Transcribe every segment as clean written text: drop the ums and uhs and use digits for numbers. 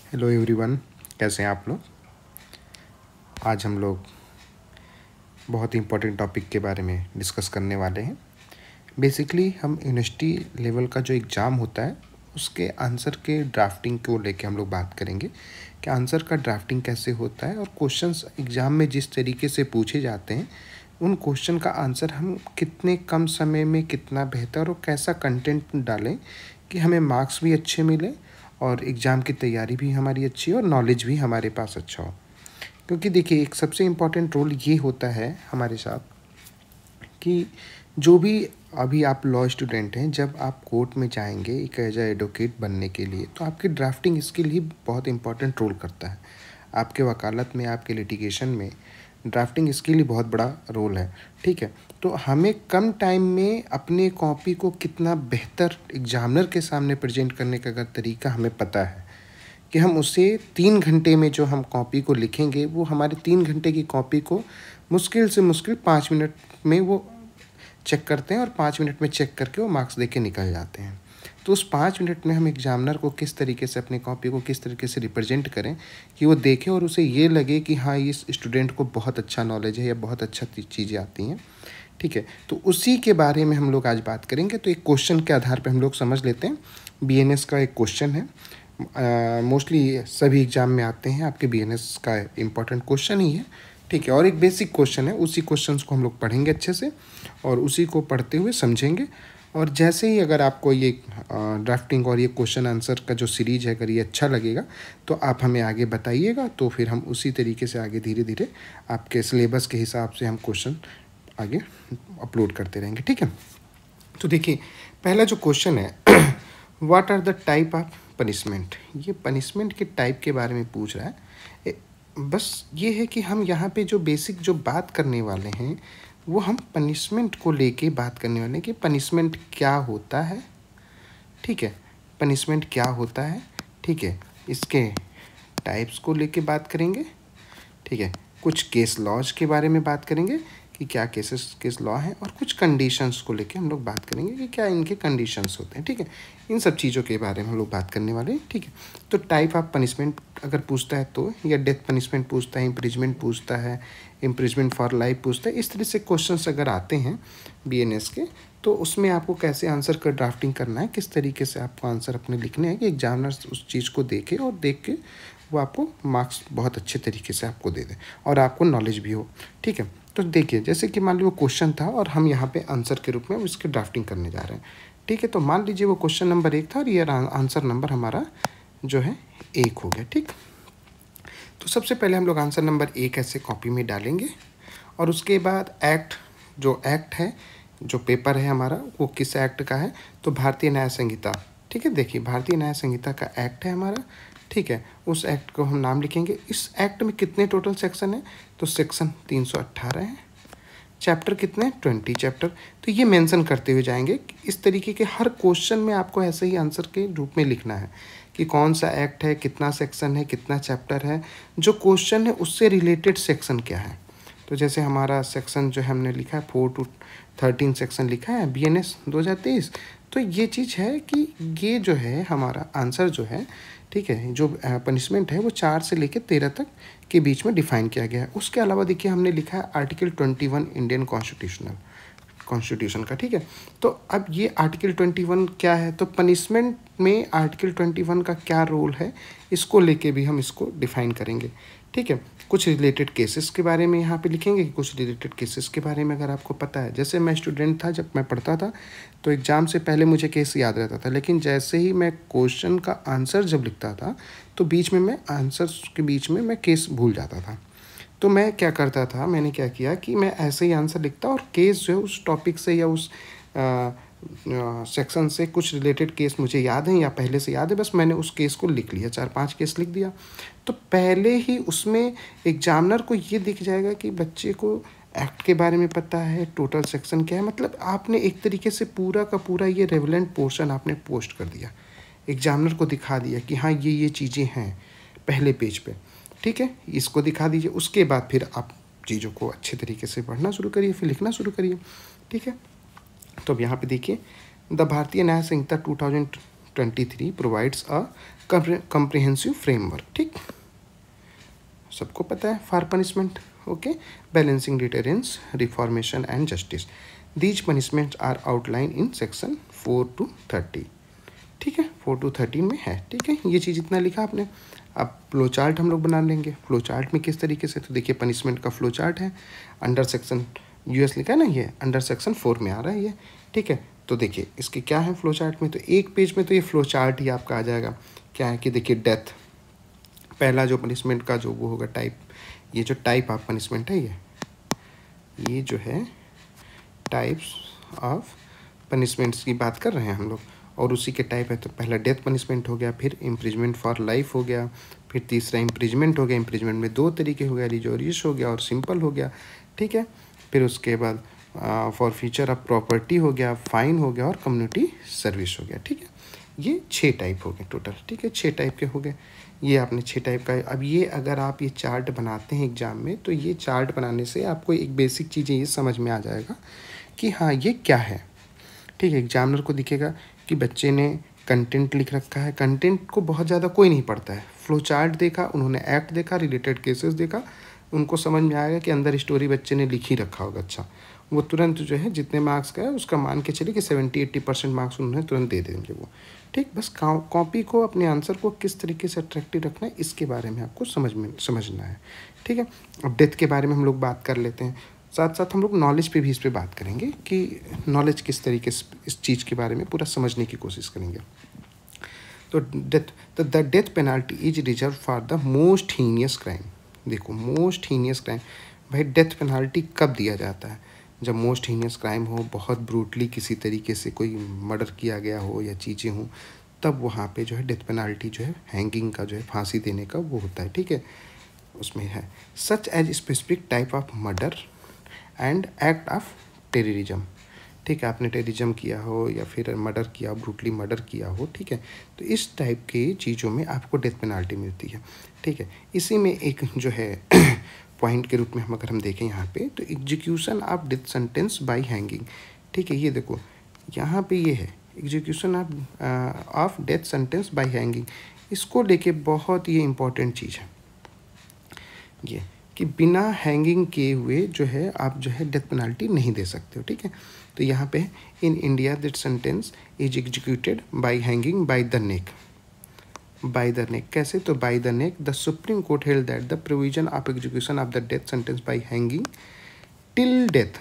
Hello everyone, कैसे हैं आप लोग। आज हम लोग बहुत ही इम्पोर्टेंट टॉपिक के बारे में डिस्कस करने वाले हैं। बेसिकली हम यूनिवर्सिटी लेवल का जो एग्ज़ाम होता है उसके आंसर के ड्राफ्टिंग को लेके हम लोग बात करेंगे कि आंसर का ड्राफ्टिंग कैसे होता है और क्वेश्चंस एग्ज़ाम में जिस तरीके से पूछे जाते हैं उन क्वेश्चन का आंसर हम कितने कम समय में कितना बेहतर और कैसा कंटेंट डालें कि हमें मार्क्स भी अच्छे मिले और एग्ज़ाम की तैयारी भी हमारी अच्छी हो और नॉलेज भी हमारे पास अच्छा हो। क्योंकि देखिए एक सबसे इम्पॉर्टेंट रोल ये होता है हमारे साथ कि जो भी अभी आप लॉ स्टूडेंट हैं, जब आप कोर्ट में जाएंगे एक एज एडवोकेट बनने के लिए तो आपकी ड्राफ्टिंग स्किल ही बहुत इंपॉर्टेंट रोल करता है। आपके वकालत में, आपके लिटिगेशन में ड्राफ्टिंग स्किल ही बहुत बड़ा रोल है। ठीक है, तो हमें कम टाइम में अपने कॉपी को कितना बेहतर एग्जामिनर के सामने प्रेजेंट करने का अगर तरीका हमें पता है कि हम उसे 3 घंटे में जो हम कॉपी को लिखेंगे वो हमारे 3 घंटे की कॉपी को मुश्किल से मुश्किल 5 मिनट में वो चेक करते हैं और 5 मिनट में चेक करके वो मार्क्स दे के निकल जाते हैं। तो उस 5 मिनट में हम एग्जामिनर को किस तरीके से अपनी कॉपी को किस तरीके से रिप्रेजेंट करें कि वो देखे और उसे ये लगे कि हाँ, इस स्टूडेंट को बहुत अच्छा नॉलेज है या बहुत अच्छा चीज़ें आती हैं। ठीक है, तो उसी के बारे में हम लोग आज बात करेंगे। तो एक क्वेश्चन के आधार पर हम लोग समझ लेते हैं। बीएनएस का एक क्वेश्चन है, मोस्टली सभी एग्ज़ाम में आते हैं, आपके बीएनएस का इम्पॉर्टेंट क्वेश्चन ही है। ठीक है, और एक बेसिक क्वेश्चन है, उसी क्वेश्चंस को हम लोग पढ़ेंगे अच्छे से और उसी को पढ़ते हुए समझेंगे। और जैसे ही अगर आपको ये ड्राफ्टिंग और ये क्वेश्चन आंसर का जो सीरीज है अगर ये अच्छा लगेगा तो आप हमें आगे बताइएगा, तो फिर हम उसी तरीके से आगे धीरे धीरे आपके सिलेबस के हिसाब से हम क्वेश्चन आगे अपलोड करते रहेंगे। ठीक है, तो देखिए पहला जो क्वेश्चन है what are the type of punishment. ये पनिशमेंट के टाइप के बारे में पूछ रहा है। बस ये है कि हम यहाँ पे जो बेसिक जो बात करने वाले हैं वो हम पनिशमेंट को लेके बात करने वाले हैं कि पनिशमेंट क्या होता है। ठीक है, पनिशमेंट क्या होता है। ठीक है, इसके टाइप्स को लेके बात करेंगे। ठीक है, कुछ केस लॉज के बारे में बात करेंगे कि क्या केस लॉ हैं और कुछ कंडीशंस को लेके हम लोग बात करेंगे कि क्या इनके कंडीशंस होते हैं। ठीक है, इन सब चीज़ों के बारे में हम लोग बात करने वाले हैं। ठीक है, तो टाइप ऑफ पनिशमेंट अगर पूछता है तो, या डेथ पनिशमेंट पूछता है, इम्प्रिजमेंट पूछता है, इम्प्रिजमेंट फॉर लाइफ पूछता है, इस तरह से क्वेश्चंस अगर आते हैं बीएनएस के तो उसमें आपको कैसे आंसर का ड्राफ्टिंग करना है, किस तरीके से आपको आंसर अपने लिखने हैं कि एग्जामिनर उस चीज़ को देखे और देख के वो आपको मार्क्स बहुत अच्छे तरीके से आपको दे दे और आपको नॉलेज भी हो। ठीक है, तो देखिए जैसे कि मान लीजिए वो क्वेश्चन था और हम यहाँ पे आंसर के रूप में उसकी ड्राफ्टिंग करने जा रहे हैं। ठीक है, तो मान लीजिए वो क्वेश्चन नंबर 1 था और ये आंसर नंबर हमारा जो है 1 हो गया। ठीक, तो सबसे पहले हम लोग आंसर नंबर 1 ऐसे कॉपी में डालेंगे और उसके बाद जो एक्ट है, जो पेपर है हमारा वो किस एक्ट का है, तो भारतीय न्याय संहिता। ठीक है, देखिए भारतीय न्याय संहिता का एक्ट है हमारा। ठीक है, उस एक्ट को हम नाम लिखेंगे। इस एक्ट में कितने टोटल सेक्शन है, तो सेक्शन 318 है। चैप्टर कितने, 20 चैप्टर। तो ये मेंशन करते हुए जाएंगे। इस तरीके के हर क्वेश्चन में आपको ऐसे ही आंसर के रूप में लिखना है कि कौन सा एक्ट है, कितना सेक्शन है, कितना चैप्टर है, जो क्वेश्चन है उससे रिलेटेड सेक्शन क्या है। तो जैसे हमारा सेक्शन जो है हमने लिखा है 4 to 13 सेक्शन लिखा है बीएनएस 2023। तो ये चीज़ है कि ये जो है हमारा आंसर जो है, ठीक है, जो पनिशमेंट है वो 4 से लेकर 13 तक के बीच में डिफाइन किया गया है। उसके अलावा देखिए हमने लिखा है आर्टिकल 21 इंडियन कॉन्स्टिट्यूशन का। ठीक है, तो अब ये आर्टिकल 21 क्या है, तो पनिशमेंट में आर्टिकल 21 का क्या रोल है इसको लेके भी हम इसको डिफाइन करेंगे। ठीक है, कुछ रिलेटेड केसेस के बारे में यहाँ पे लिखेंगे कि कुछ रिलेटेड केसेस के बारे में अगर आपको पता है। जैसे मैं स्टूडेंट था, जब मैं पढ़ता था तो एग्ज़ाम से पहले मुझे केस याद रहता था, लेकिन जैसे ही मैं क्वेश्चन का आंसर जब लिखता था तो बीच में मैं आंसर्स के बीच में मैं केस भूल जाता था। तो मैं क्या करता था, मैंने क्या किया कि मैं ऐसे ही आंसर लिखता और केस जो है उस टॉपिक से या उस सेक्शन से कुछ रिलेटेड केस मुझे याद है या पहले से याद है, बस मैंने उस केस को लिख लिया, 4-5 केस लिख दिया। तो पहले ही उसमें एग्जामिनर को ये दिख जाएगा कि बच्चे को एक्ट के बारे में पता है, टोटल सेक्शन क्या है। मतलब आपने एक तरीके से पूरा का पूरा ये रेलेवेंट पोर्शन आपने पोस्ट कर दिया, एग्जामिनर को दिखा दिया कि हाँ ये चीज़ें हैं पहले पेज पे। ठीक है, इसको दिखा दीजिए। उसके बाद फिर आप चीज़ों को अच्छे तरीके से पढ़ना शुरू करिए, फिर लिखना शुरू करिए। ठीक है, तो अब यहाँ पे देखिए the Bharatiya Nyaya Sanhita 23 provides a comprehensive framework, ठीक, सबको पता है, for punishment, okay, balancing deterrence, reformation and justice, these punishments are outline in section 4 to 30, ठीक है, 4 to 13 में है, ठीक है, ये चीज़ इतना लिखा आपने। अब फ्लो चार्ट हम लोग बना लेंगे। फ्लो चार्ट में किस तरीके से, तो देखिए पनिशमेंट का फ्लो चार्ट है, अंडर सेक्शन यूएस लिखा है ना, ये अंडर सेक्शन 4 में आ रहा है ये, ठीक है। तो देखिए इसके क्या है फ्लो चार्ट में, तो एक पेज में तो ये फ्लो चार्ट ही आपका आ जाएगा। क्या है कि देखिए डेथ, पहला जो पनिशमेंट का जो वो होगा टाइप, ये जो टाइप ऑफ पनिशमेंट है ये जो है टाइप्स ऑफ पनिशमेंट्स की बात कर रहे हैं हम लोग, और उसी के टाइप है। तो पहला डेथ पनिशमेंट हो गया, फिर इम्प्रिजमेंट फॉर लाइफ हो गया, फिर तीसरा इम्प्रिजमेंट हो गया। इम्प्रिजमेंट में 2 तरीके हो गया, रिजोरियस हो गया और सिंपल हो गया, ठीक है। फिर उसके बाद फॉर फ्यूचर ऑफ प्रॉपर्टी हो गया, फाइन हो गया और कम्युनिटी सर्विस हो गया, ठीक है। ये 6 टाइप हो गए टोटल, ठीक है, 6 टाइप के हो गए। ये आपने 6 टाइप का है। अब ये अगर आप ये चार्ट बनाते हैं एग्जाम में, तो ये चार्ट बनाने से आपको एक बेसिक चीज़ें ये समझ में आ जाएगा कि हाँ ये क्या है, ठीक है। एग्जामिनर को दिखेगा कि बच्चे ने कंटेंट लिख रखा है, कंटेंट को बहुत ज़्यादा कोई नहीं पढ़ता है, फ्लो चार्ट देखा, उन्होंने एक्ट देखा, रिलेटेड केसेस देखा, उनको समझ में आएगा कि अंदर स्टोरी बच्चे ने लिख ही रखा होगा। अच्छा, वो तुरंत जो है जितने मार्क्स का है उसका मान के चलिए कि 70-80% मार्क्स उन्होंने तुरंत दे देंगे वो, ठीक। बस कॉपी को, अपने आंसर को किस तरीके से अट्रैक्टिव रखना है इसके बारे में आपको समझना है, ठीक है। अब डेथ के बारे में हम लोग बात कर लेते हैं, साथ साथ हम लोग नॉलेज पे भी इस पर बात करेंगे कि नॉलेज किस तरीके से इस चीज़ के बारे में पूरा समझने की कोशिश करेंगे। तो the death penalty is reserve for the most heinous crime. देखो मोस्ट हीनियस क्राइम, भाई डेथ पेनाल्टी कब दिया जाता है, जब मोस्ट हीनियस क्राइम हो, बहुत ब्रूटली किसी तरीके से कोई मर्डर किया गया हो या चीज़ें हों, तब वहाँ पे जो है डेथ पेनाल्टी जो है हैंगिंग का जो है फांसी देने का वो होता है, ठीक है। उसमें है such as specific type of murder and act of terrorism, ठीक है, आपने टेररिज्म किया हो या फिर मर्डर किया, ब्रूटली मर्डर किया हो, ठीक है, तो इस टाइप की चीज़ों में आपको डेथ पेनाल्टी मिलती है, ठीक है। इसी में एक जो है पॉइंट के रूप में हम अगर हम देखें यहाँ पे, तो execution of death sentence by hanging, ठीक है, ये देखो यहाँ पे ये है execution of death sentence by hanging, इसको लेके बहुत ये इम्पोर्टेंट चीज़ है ये कि बिना हैंगिंग किए हुए जो है आप जो है डेथ पेनाल्टी नहीं दे सकते हो, ठीक है। तो यहाँ पे in India that sentence is executed by hanging by the neck, by the neck कैसे, तो by the neck the supreme court held that the provision of execution of the death sentence by hanging till death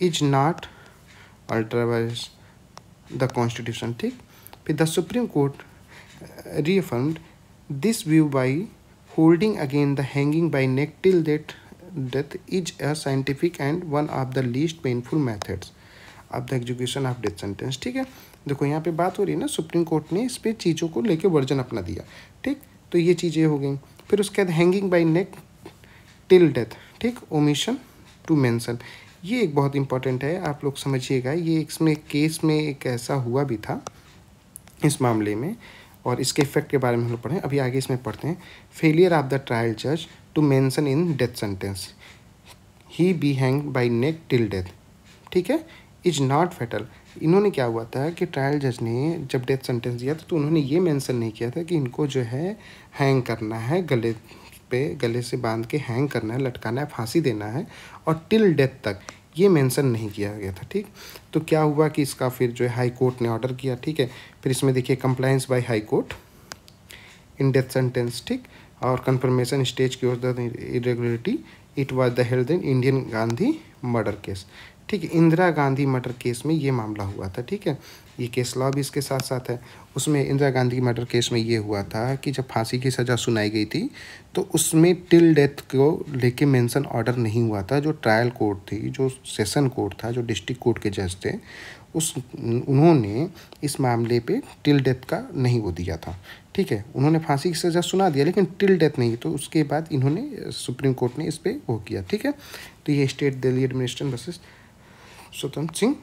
is not ultra vires the constitution, ठीक। फिर the supreme court reaffirmed this view by holding again the hanging by neck till death is a scientific and one of the least painful methods of the execution of death sentence, ठीक है। देखो यहाँ पे बात हो रही है ना, सुप्रीम कोर्ट ने इस पे चीज़ों को लेके वर्जन अपना दिया, ठीक। तो ये चीज़ें हो गई। फिर उसके बाद hanging bye neck till death, ठीक, ओमिशन टू मेंशन, ये एक बहुत इंपॉर्टेंट है, आप लोग समझिएगा। ये इसमें केस में एक ऐसा हुआ भी था इस मामले में, और इसके इफेक्ट के बारे में हम लोग पढ़ें। अभी आगे इसमें पढ़ते हैं। फेलियर ऑफ द ट्रायल जज to mention in death sentence he be hang by neck till death, ठीक है, इज नॉट फेटल। इन्होंने क्या हुआ था कि ट्रायल जज ने जब डेथ सेंटेंस दिया था तो उन्होंने ये मेंशन नहीं किया था कि इनको जो है हैंग करना है, गले पे, गले से बांध के हैंग करना है, लटकाना है, फांसी देना है, और टिल डेथ तक ये मेंशन नहीं किया गया था, ठीक। तो क्या हुआ कि इसका फिर जो है हाई कोर्ट ने ऑर्डर किया, ठीक है। फिर इसमें देखिए compliance by high court in death sentence, ठीक, और कंफर्मेशन स्टेज की irregularity it was the held in Indian Gandhi murder case, ठीक है। इंदिरा गांधी मर्डर केस में ये मामला हुआ था, ठीक है। ये केस लॉ भी इसके साथ साथ है। उसमें इंदिरा गांधी मर्डर केस में ये हुआ था कि जब फांसी की सज़ा सुनाई गई थी तो उसमें टिल डेथ को लेके मेंशन ऑर्डर नहीं हुआ था। जो ट्रायल कोर्ट थी, जो सेशन कोर्ट था, जो डिस्ट्रिक्ट कोर्ट के जज थे, उन्होंने इस मामले पे टिल डेथ का नहीं वो दिया था, ठीक है। उन्होंने फांसी की सज़ा सुना दिया लेकिन टिल डेथ नहीं, तो उसके बाद इन्होंने सुप्रीम कोर्ट ने इस पर वो किया, ठीक है। तो ये स्टेट दिल्ली एडमिनिस्ट्रेशन वर्सेस स्वतंत्र सिंह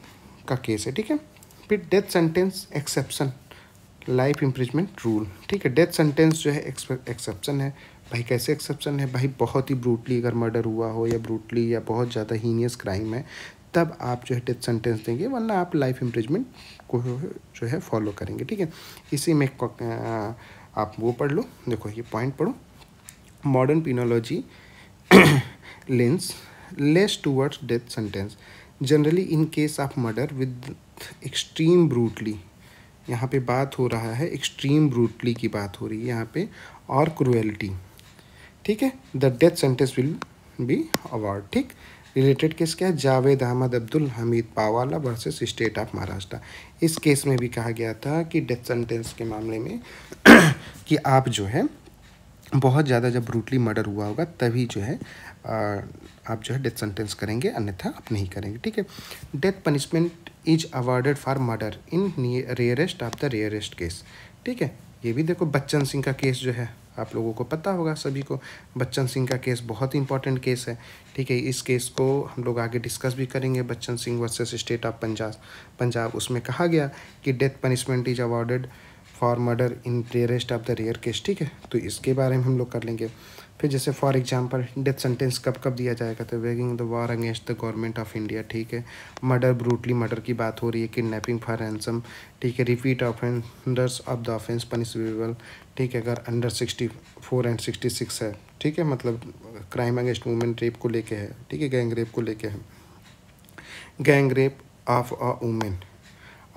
का केस है, ठीक है। फिर death sentence exception life imprisonment rule, ठीक है। डेथ सेंटेंस जो है एक्सेप्शन है। भाई कैसे एक्सेप्शन है, भाई बहुत ही ब्रूटली अगर मर्डर हुआ हो या ब्रूटली या बहुत ज़्यादा हीनियस क्राइम है तब आप जो है डेथ सेंटेंस देंगे, वरना आप लाइफ इम्प्रिजमेंट को जो है फॉलो करेंगे। ठीक है, इसी में आप वो पढ़ लो, देखो ये पॉइंट पढ़ो। Modern penology lens less towards death sentence generally in case of murder with extreme brutally. यहाँ पे बात हो रहा है एक्सट्रीम ब्रूटली की बात हो रही है यहाँ पे, और क्रुएलिटी। ठीक है, the death sentence will be award. ठीक, रिलेटेड केस क्या है, Javed Ahmed Abdul Hamid Pawala versus state of Maharashtra. इस केस में भी कहा गया था कि डेथ सेंटेंस के मामले में कि आप जो है बहुत ज़्यादा जब ब्रूटली मर्डर हुआ होगा तभी जो है आप जो है डेथ सेंटेंस करेंगे, अन्यथा आप नहीं करेंगे। ठीक है, death punishment is awarded for murder in rarest of the rarest case. ठीक है, ये भी देखो बच्चन सिंह का केस जो है आप लोगों को पता होगा सभी को, बच्चन सिंह का केस बहुत ही इंपॉर्टेंट केस है। ठीक है, इस केस को हम लोग आगे डिस्कस भी करेंगे, Bachan Singh versus state of Punjab. उसमें कहा गया कि death punishment is awarded for murder in rarest of the rare case. ठीक है, तो इसके बारे में हम लोग कर लेंगे। फिर जैसे फॉर एग्जांपल डेथ सेंटेंस कब कब दिया जाएगा, तो weighing the war against the government of India. ठीक है, मर्डर ब्रूटली मर्डर की बात हो रही है, किडनैपिंग फॉर रैंसम। ठीक है, repeat offenders of the offence punishable. ठीक है, अगर अंडर 64 एंड 66 है। ठीक है, मतलब क्राइम अगेंस्ट वुमेन रेप को लेके है। ठीक है, गैंग रेप को लेके है, gang rape of a women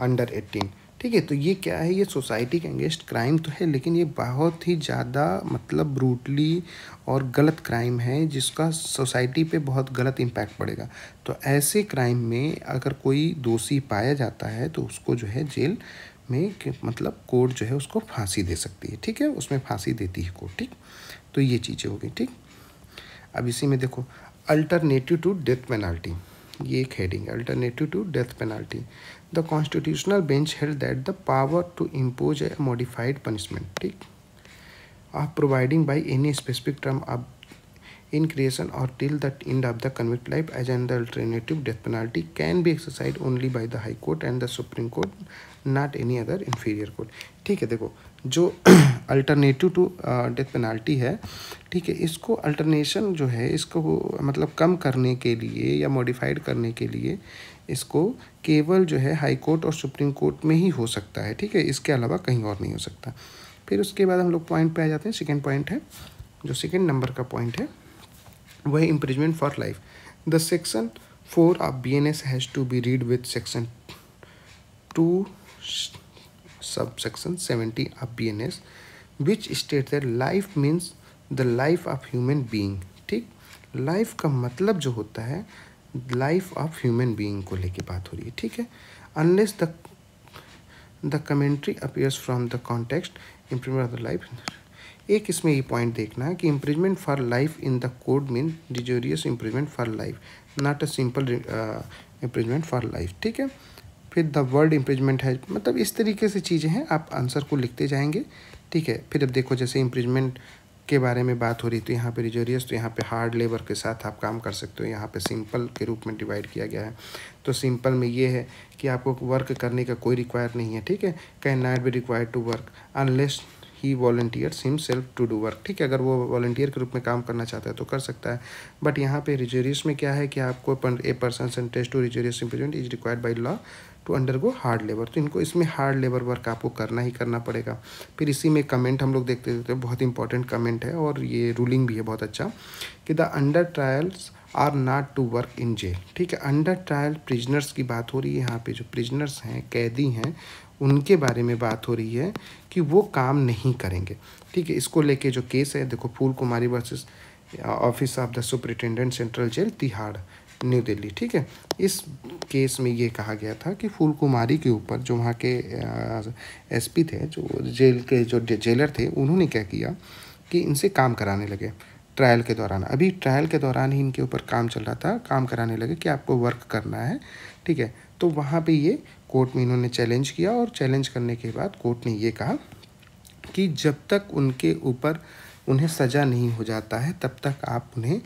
under 18। ठीक है, तो ये क्या है, ये सोसाइटी के अगेंस्ट क्राइम तो है, लेकिन ये बहुत ही ज़्यादा मतलब ब्रूटली और गलत क्राइम है, जिसका सोसाइटी पे बहुत गलत इम्पैक्ट पड़ेगा। तो ऐसे क्राइम में अगर कोई दोषी पाया जाता है तो उसको जो है जेल में मतलब कोर्ट जो है उसको फांसी दे सकती है। ठीक है, उसमें फांसी देती है कोर्ट। ठीक, तो ये चीज़ें हो गई। ठीक, अब इसी में देखो अल्टरनेटिव टू डेथ पेनाल्टी, ये एक हेडिंग है, alternative to death penalty. The constitutional bench held that the power to impose a modified punishment, ठीक, of providing by any specific term of in creation or till the end of the convict life as an alternative death penalty can be exercised only by the high court and the supreme court, not any other inferior court। ठीक है, देखो जो alternative to death penalty है, ठीक है, इसको alternation जो है इसको मतलब कम करने के लिए या मॉडिफाइड करने के लिए इसको केवल जो है हाई कोर्ट और सुप्रीम कोर्ट में ही हो सकता है। ठीक है, इसके अलावा कहीं और नहीं हो सकता। फिर उसके बाद हम लोग पॉइंट पे आ जाते हैं। सेकेंड पॉइंट है, जो सेकेंड नंबर का पॉइंट है वह imprisonment for life. The section 4 of BNS has to be read with section 2 sub section 70 of BNS which state that life means the life of human being. ठीक, life का मतलब जो होता है life of human being को लेके बात हो रही है। ठीक है, unless the commentary appears from the context imprisonment of the life. एक इसमें ये पॉइंट देखना है कि imprisonment for life in the code mean rigorous imprisonment for life, not a simple imprisonment for life. ठीक है, फिर द वर्ड इम्प्रिजमेंट है, मतलब इस तरीके से चीज़ें हैं, आप आंसर को लिखते जाएंगे। ठीक है, फिर अब देखो जैसे इम्प्रिजमेंट के बारे में बात हो रही तो यहाँ पे डिजोरियस, तो यहाँ पे हार्ड लेबर के साथ आप काम कर सकते हो। यहाँ पे सिंपल के रूप में डिवाइड किया गया है। तो सिंपल में ये है कि आपको वर्क करने का कोई रिक्वायर नहीं है। ठीक है, can not be required to work unless he volunteers himself to do work. ठीक है, अगर वो वॉलंटियर के रूप में काम करना चाहता है तो कर सकता है। बट यहाँ पे रिजोरियस में क्या है कि आपको a person sentence to rigorous imprisonment is required by law to undergo hard labour. तो इनको इसमें हार्ड लेबर वर्क आपको करना ही करना पड़ेगा। फिर इसी में कमेंट हम लोग देखते हैं, बहुत इंपॉर्टेंट कमेंट है और ये रूलिंग भी है बहुत अच्छा, कि the under trials are not to work in jail. ठीक है, अंडर ट्रायल प्रिजनर्स की बात हो रही है। यहाँ पे जो प्रिजनर्स हैं, कैदी हैं, उनके बारे में बात हो रही है कि वो काम नहीं करेंगे। ठीक है, इसको लेके जो केस है देखो, Phool Kumari versus office of the superintendent central jail Tihar new Delhi. ठीक है, इस केस में ये कहा गया था कि फूल कुमारी के ऊपर जो वहाँ के SP थे, जो जेल के जो जेलर थे, उन्होंने क्या किया कि इनसे काम कराने लगे ट्रायल के दौरान। अभी ट्रायल के दौरान ही इनके ऊपर काम चल रहा था, काम कराने लगे कि आपको वर्क करना है। ठीक है, तो वहाँ पे ये कोर्ट में इन्होंने चैलेंज किया और चैलेंज करने के बाद कोर्ट ने ये कहा कि जब तक उनके ऊपर उन्हें सज़ा नहीं हो जाता है तब तक आप उन्हें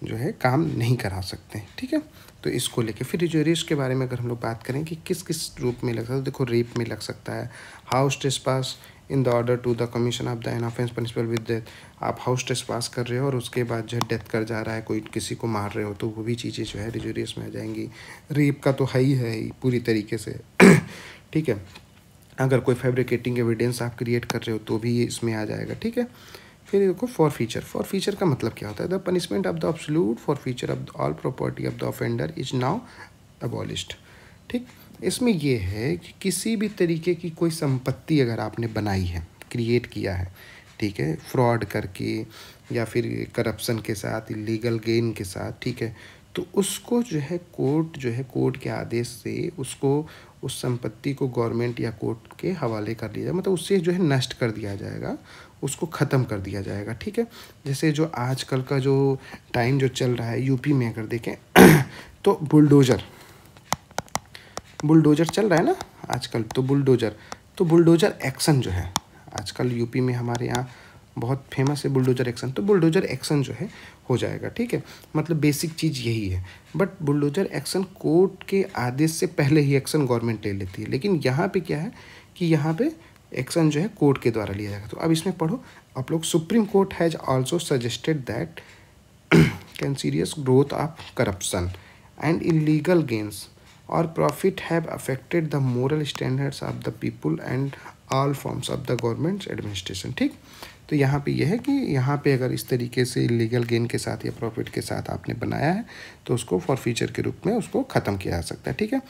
जो है काम नहीं करा सकते हैं, ठीक है। तो इसको लेके फिर इंजूरियस के बारे में अगर हम लोग बात करें कि किस किस रूप में लग सकता है, देखो रेप में लग सकता है, house trespass in the order to the commission of the an offence punishable with death, आप हाउस ट्रेसपास कर रहे हो और उसके बाद जो है डेथ कर जा रहा है, कोई किसी को मार रहे हो, तो वो भी चीज़ें जो है इंजूरियस में आ जाएंगी। रेप का तो है ही पूरी तरीके से ठीक है। अगर कोई फैब्रिकेटिंग एविडेंस आप क्रिएट कर रहे हो तो भी ये इसमें आ जाएगा, ठीक है। फिर देखो फॉर फीचर का मतलब क्या होता है, the punishment of the absolute for feature of all property of the offender is now abolished, ठीक। इसमें ये है कि किसी भी तरीके की कोई संपत्ति अगर आपने बनाई है, क्रिएट किया है, ठीक है, फ्रॉड करके या फिर करप्शन के साथ, इलीगल गेन के साथ, ठीक है, तो उसको जो है कोर्ट के आदेश से उसको उस संपत्ति को गवर्नमेंट या कोर्ट के हवाले कर लिया जाए, मतलब उससे जो है नष्ट कर दिया जाएगा, उसको ख़त्म कर दिया जाएगा, ठीक है। जैसे जो आजकल का जो टाइम जो चल रहा है यूपी में अगर देखें तो बुलडोज़र चल रहा है ना आजकल, तो बुलडोज़र एक्शन जो है आजकल यूपी में हमारे यहाँ बहुत फेमस है बुलडोज़र एक्शन, तो बुलडोज़र एक्शन जो है हो जाएगा, ठीक है। मतलब बेसिक चीज़ यही है, बट बुलडोज़र एक्शन कोर्ट के आदेश से पहले ही एक्शन गवर्नमेंट ले लेती है, लेकिन यहाँ पे क्या है कि यहाँ पे एक्शन जो है कोर्ट के द्वारा लिया जाएगा। तो अब इसमें पढ़ो आप लोग, supreme court has also suggested that can serious growth of corruption and illegal gains और profit have affected the moral standards of the people and all forms of the government administration, ठीक। तो यहाँ पे यह है कि यहाँ पे अगर इस तरीके से इलीगल गेन के साथ या प्रॉफिट के साथ आपने बनाया है तो उसको फॉर फीचर के रूप में उसको ख़त्म किया जा सकता है, ठीक है।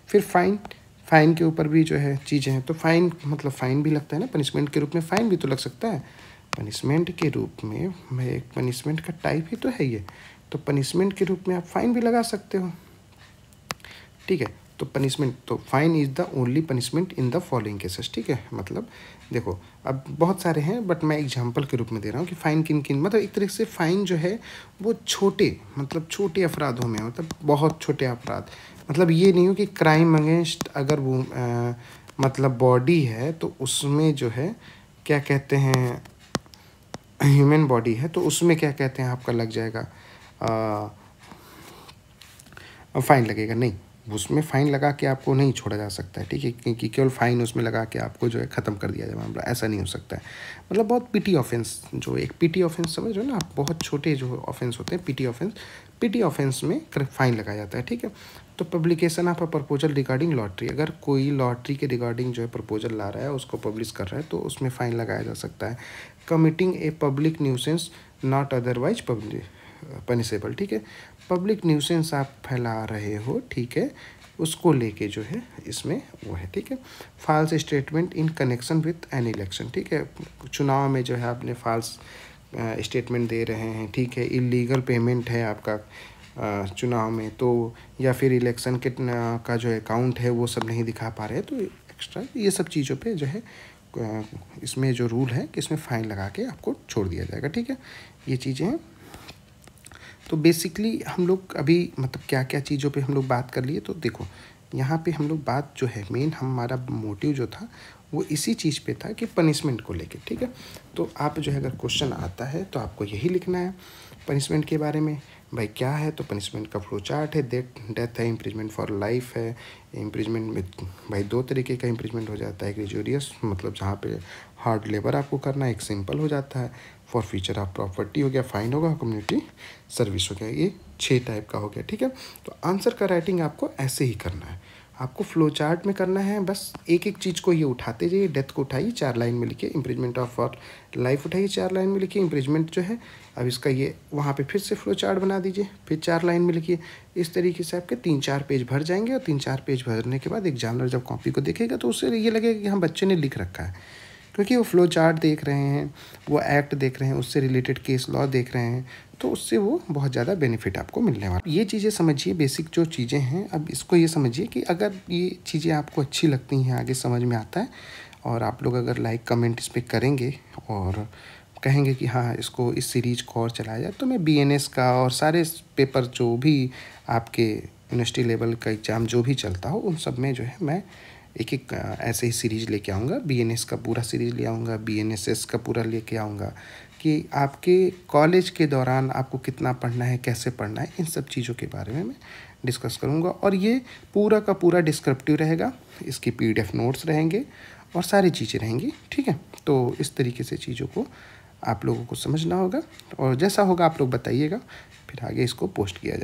फिर फाइन के ऊपर भी जो है चीज़ें हैं, तो फाइन मतलब फ़ाइन भी लगता है ना, पनिशमेंट के रूप में फ़ाइन भी तो लग सकता है। पनिशमेंट के रूप में एक पनिशमेंट का टाइप ही तो है ये, तो पनिशमेंट के रूप में आप फ़ाइन भी लगा सकते हो, ठीक है। तो पनिशमेंट, तो fine is the only punishment in the following cases, ठीक है। मतलब देखो अब बहुत सारे हैं बट मैं एग्जांपल के रूप में दे रहा हूँ कि फ़ाइन किन किन, मतलब एक तरह से फ़ाइन जो है वो छोटे अपराधों में, मतलब बहुत छोटे अपराध, मतलब ये नहीं हो कि क्राइम अगेंस्ट अगर वो मतलब बॉडी है तो उसमें जो है क्या कहते हैं, ह्यूमन बॉडी है तो उसमें क्या कहते हैं आपका लग जाएगा फ़ाइन लगेगा, नहीं, उसमें फ़ाइन लगा के आपको नहीं छोड़ा जा सकता है, ठीक है, क्योंकि केवल फ़ाइन उसमें लगा के आपको जो है ख़त्म कर दिया जाए मामला, ऐसा नहीं हो सकता है। मतलब बहुत पिटी ऑफेंस, जो एक पिटी ऑफेंस समझ रहे हो ना आप, बहुत छोटे जो ऑफेंस होते हैं पिटी ऑफेंस में फ़ाइन लगाया जाता है, ठीक है। तो publication of a proposal regarding lottery, अगर कोई लॉटरी के रिगार्डिंग जो है प्रपोजल ला रहा है उसको पब्लिश कर रहा है तो उसमें फ़ाइन लगाया जा सकता है। Committing a public nuisance not otherwise punishable, ठीक है। पब्लिक न्यूसेंस आप फैला रहे हो, ठीक है, उसको लेके जो है इसमें वो है, ठीक है। False statement in connection with an election, ठीक है, चुनाव में जो है आपने फॉल्स स्टेटमेंट दे रहे हैं, ठीक है, इलीगल पेमेंट है आपका चुनाव में, तो या फिर इलेक्शन के का जो अकाउंट है वो सब नहीं दिखा पा रहे हैं, तो एक्स्ट्रा ये सब चीज़ों पे जो है इसमें जो रूल है कि इसमें फ़ाइन लगा के आपको छोड़ दिया जाएगा, ठीक है। ये चीज़ें हैं। तो बेसिकली हम लोग अभी मतलब क्या क्या चीज़ों पे हम लोग बात कर लिए, तो देखो यहाँ पे हम लोग बात जो है मेन हमारा मोटिव जो था वो इसी चीज़ पे था कि पनिशमेंट को लेके, ठीक है। तो आप जो है अगर क्वेश्चन आता है तो आपको यही लिखना है पनिशमेंट के बारे में, भाई क्या है, तो पनिशमेंट का फ्लो चार्ट है, डेथ है, इम्प्रिजमेंट फॉर लाइफ है, इम्प्रिजमेंट में भाई दो तरीके का इम्प्रिजमेंट हो जाता है, एक रिजोरियस मतलब जहाँ पे हार्ड लेबर आपको करना है, एक सिंपल हो जाता है, फॉर फीचर ऑफ प्रॉपर्टी हो गया, फाइन होगा, कम्युनिटी सर्विस हो गया, ये 6 टाइप का हो गया, ठीक है। तो आंसर का राइटिंग आपको ऐसे ही करना है, आपको फ्लो चार्ट में करना है, बस एक एक चीज़ को ये उठाते जाइए, डेथ को उठाइए 4 लाइन में लिखिए, इम्प्रिजमेंट ऑफ फॉर लाइफ उठाइए 4 लाइन में लिखिए, इम्प्रिजमेंट जो है अब इसका ये वहाँ पे फिर से फ्लो चार्ट बना दीजिए, फिर 4 लाइन में लिखिए। इस तरीके से आपके 3-4 पेज भर जाएंगे और 3-4 पेज भरने के बाद एग्जामिनर जब कॉपी को देखेगा तो उससे ये लगेगा कि हाँ बच्चे ने लिख रखा है, क्योंकि वो फ्लो चार्ट देख रहे हैं, वो एक्ट देख रहे हैं, उससे रिलेटेड केस लॉ देख रहे हैं, तो उससे वो बहुत ज़्यादा बेनिफिट आपको मिलने वाला। ये चीज़ें समझिए, बेसिक जो चीज़ें हैं। अब इसको ये समझिए कि अगर ये चीज़ें आपको अच्छी लगती हैं, आगे समझ में आता है, और आप लोग अगर लाइक कमेंट इस पर करेंगे और कहेंगे कि हाँ इसको इस सीरीज़ को और चलाया जाए, तो मैं बीएनएस का और सारे पेपर जो भी आपके यूनिवर्सिटी लेवल का एग्ज़ाम जो भी चलता हो उन सब में जो है मैं एक एक ऐसे ही सीरीज़ लेके आऊँगा, बीएनएस का पूरा सीरीज़ ले आऊँगा, बीएनएसएस का पूरा लेके आऊँगा, कि आपके कॉलेज के दौरान आपको कितना पढ़ना है, कैसे पढ़ना है, इन सब चीज़ों के बारे में मैं डिस्कस करूँगा। और ये पूरा का पूरा डिस्क्रिप्टिव रहेगा, इसकी PDF नोट्स रहेंगे और सारी चीज़ें रहेंगी, ठीक है। तो इस तरीके से चीज़ों को आप लोगों को समझना होगा और जैसा होगा आप लोग बताइएगा, फिर आगे इसको पोस्ट किया जाए।